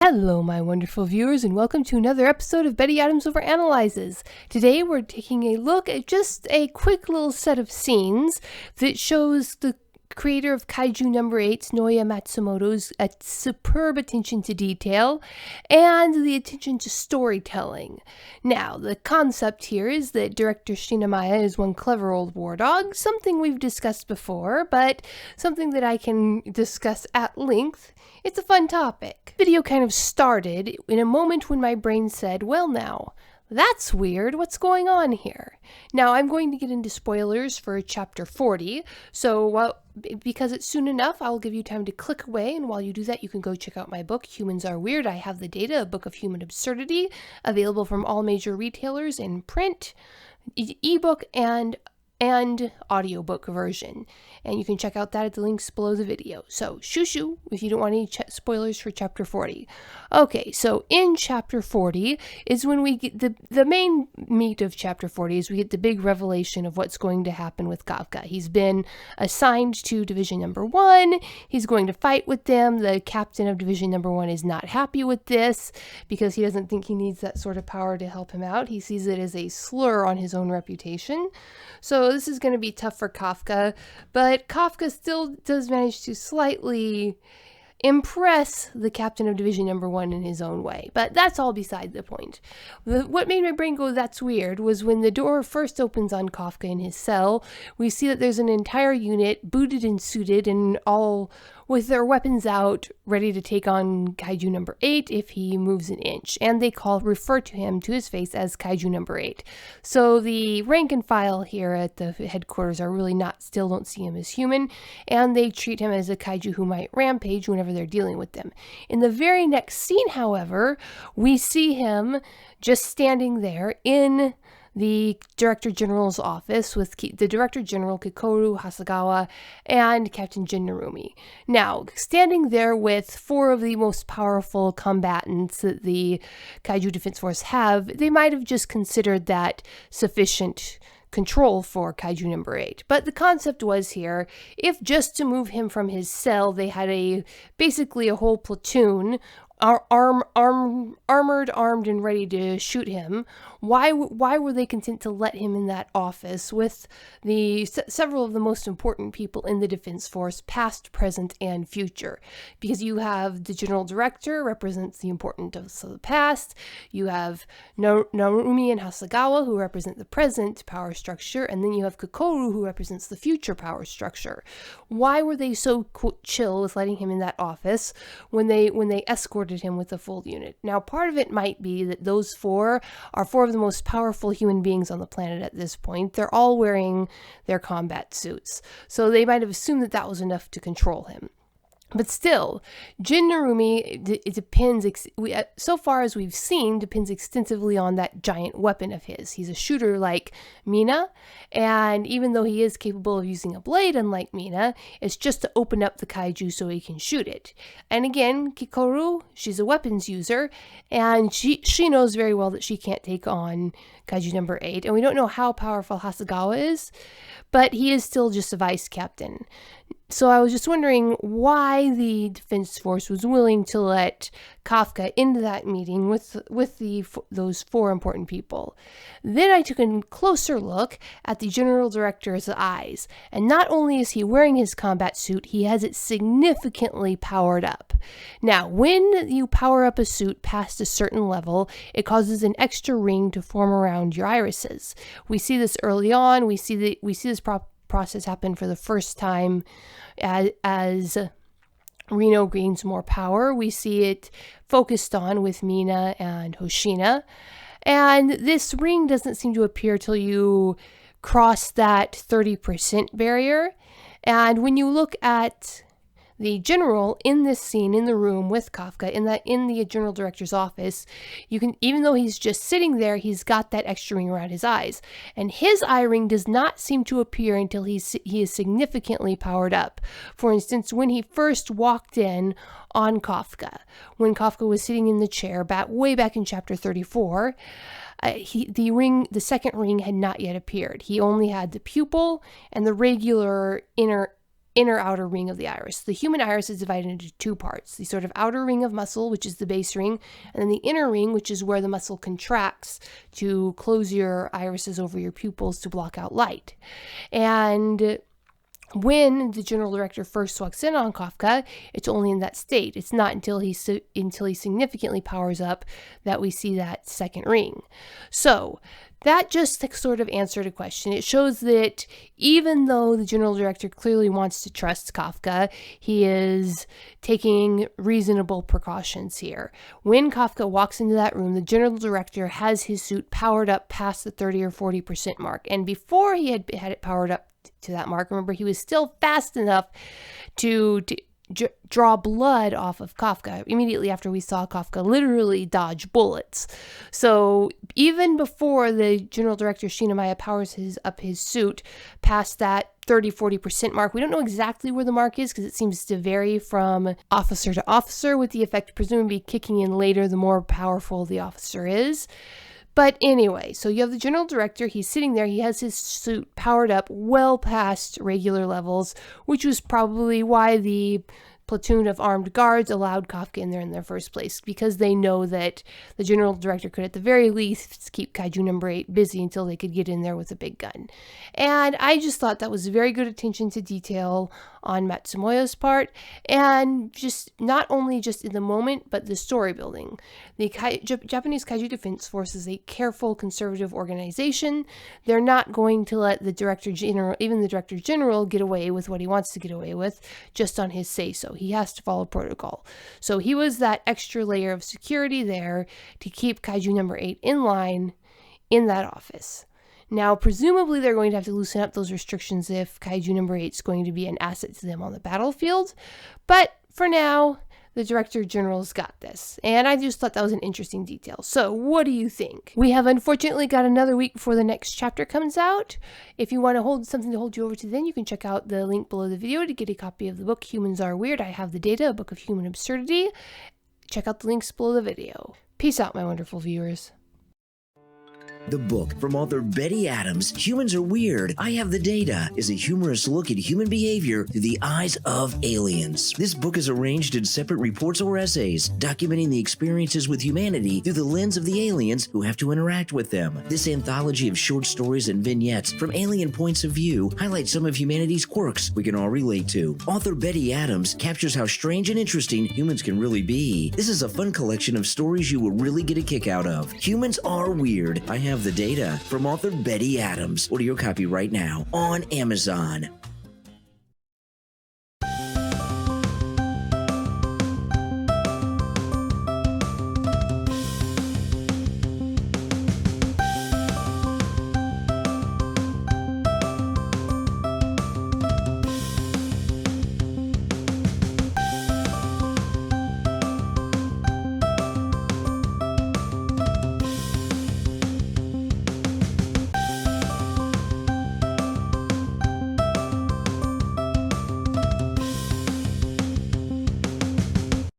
Hello, my wonderful viewers, and welcome to another episode of Betty Adams Overanalyzes. Today, we're taking a look at just a quick little set of scenes that shows the creator of Kaiju number 8, Shinomiya Matsumoto's superb attention to detail and the attention to storytelling. Now, the concept here is that director Shinomiya is one clever old war dog, something we've discussed before, but something that I can discuss at length. It's a fun topic. The video kind of started in a moment when my brain said, well now, that's weird, what's going on here? Now, I'm going to get into spoilers for chapter 40, so because it's soon enough, I'll give you time to click away, and while you do that, you can go check out my book, Humans Are Weird. I Have the Data, a book of human absurdity, available from all major retailers in print, ebook, and audiobook version. And you can check out that at the links below the video. So, shoo if you don't want any spoilers for chapter 40. Okay, so in chapter 40 is when we get the main meat of chapter 40 is we get the big revelation of what's going to happen with Kafka. He's been assigned to Division Number 1. He's going to fight with them. The captain of Division Number 1 is not happy with this because he doesn't think he needs that sort of power to help him out. He sees it as a slur on his own reputation. So this is going to be tough for Kafka, but Kafka still does manage to slightly impress the captain of Division Number 1 in his own way. But that's all beside the point. What made my brain go, that's weird, was when the door first opens on Kafka in his cell, we see that there's an entire unit booted and suited and all with their weapons out, ready to take on Kaiju number 8 if he moves an inch. And they refer to him, to his face, as Kaiju number 8. So the rank and file here at the headquarters are really still don't see him as human, and they treat him as a Kaiju who might rampage whenever they're dealing with them. In the very next scene, however, we see him just standing there in the Director General's office with the Director General Kikoru Hasegawa and Captain Jinrarumi. Now, standing there with 4 of the most powerful combatants that the Kaiju Defense Force have, they might have just considered that sufficient control for Kaiju number 8. But the concept was here, if just to move him from his cell, they had basically a whole platoon armored, armed, and ready to shoot him, why were they content to let him in that office with several of the most important people in the Defense Force, past, present, and future? Because you have the General Director, represents the importance of the past, you have Narumi and Hasegawa, who represent the present power structure, and then you have Kikoru, who represents the future power structure. Why were they so chill with letting him in that office when they escorted him with a full unit? Now, part of it might be that those 4 are 4 of the most powerful human beings on the planet at this point. They're all wearing their combat suits, so they might have assumed that that was enough to control him. But still, Jinrarumi, it depends, so far as we've seen, depends extensively on that giant weapon of his. He's a shooter like Mina, and even though he is capable of using a blade unlike Mina, it's just to open up the Kaiju so he can shoot it. And again, Kikoru, she's a weapons user, and she knows very well that she can't take on Kaiju number 8, and we don't know how powerful Hasegawa is, but he is still just a vice captain. So I was just wondering why the Defense Force was willing to let Kafka into that meeting with those 4 important people. Then I took a closer look at the General Director's eyes, and not only is he wearing his combat suit, he has it significantly powered up. Now, when you power up a suit past a certain level, it causes an extra ring to form around your irises. We see this early on. We see this process happen for the first time as Reno gains more power. We see it focused on with Mina and Hoshina. And this ring doesn't seem to appear till you cross that 30% barrier. And when you look at the general in this scene in the room with Kafka in the General Director's office, you can, even though he's just sitting there, he's got that extra ring around his eyes, and his eye ring does not seem to appear until he is significantly powered up. For instance, when he first walked in on Kafka, when Kafka was sitting in the chair way back in chapter 34, the second ring had not yet appeared. He only had the pupil and the regular inner inner outer ring of the iris. The human iris is divided into two parts, the sort of outer ring of muscle, which is the base ring, and then the inner ring, which is where the muscle contracts to close your irises over your pupils to block out light. And when the general director first walks in on Kafka, it's only in that state. It's not until he significantly powers up that we see that second ring. So that just sort of answered a question. It shows that even though the general director clearly wants to trust Kafka, he is taking reasonable precautions here. When Kafka walks into that room, the general director has his suit powered up past the 30 or 40% mark. And before he had it powered up to that mark, remember, he was still fast enough to draw blood off of Kafka immediately after we saw Kafka literally dodge bullets. So even before the general director Shinomiya powers up his suit past that 30-40% mark, we don't know exactly where the mark is because it seems to vary from officer to officer, with the effect presumably kicking in later the more powerful the officer is. But anyway, so you have the general director, he's sitting there, he has his suit powered up well past regular levels, which was probably why the platoon of armed guards allowed Kafka in there in the first place, because they know that the general director could at the very least keep Kaiju number 8 busy until they could get in there with a big gun. And I just thought that was very good attention to detail on Matsumoto's part, and just not only just in the moment, but the story building. The Japanese Kaiju Defense Force is a careful, conservative organization. They're not going to let the director general, even the director general, get away with what he wants to get away with just on his say-so. He has to follow protocol. So he was that extra layer of security there to keep Kaiju number 8 in line in that office. Now, presumably they're going to have to loosen up those restrictions if Kaiju number 8 is going to be an asset to them on the battlefield. But for now, the Director General's got this. And I just thought that was an interesting detail. So what do you think? We have unfortunately got another week before the next chapter comes out. If you want to hold something to hold you over to then, you can check out the link below the video to get a copy of the book Humans Are Weird. I Have the Data, a book of human absurdity. Check out the links below the video. Peace out, my wonderful viewers. The book from author Betty Adams, Humans Are Weird, I Have the Data, is a humorous look at human behavior through the eyes of aliens. This book is arranged in separate reports or essays, documenting the experiences with humanity through the lens of the aliens who have to interact with them. This anthology of short stories and vignettes from alien points of view highlights some of humanity's quirks we can all relate to. Author Betty Adams captures how strange and interesting humans can really be. This is a fun collection of stories you will really get a kick out of. Humans Are Weird, I Have the Data, from author Betty Adams. Order your copy right now on Amazon.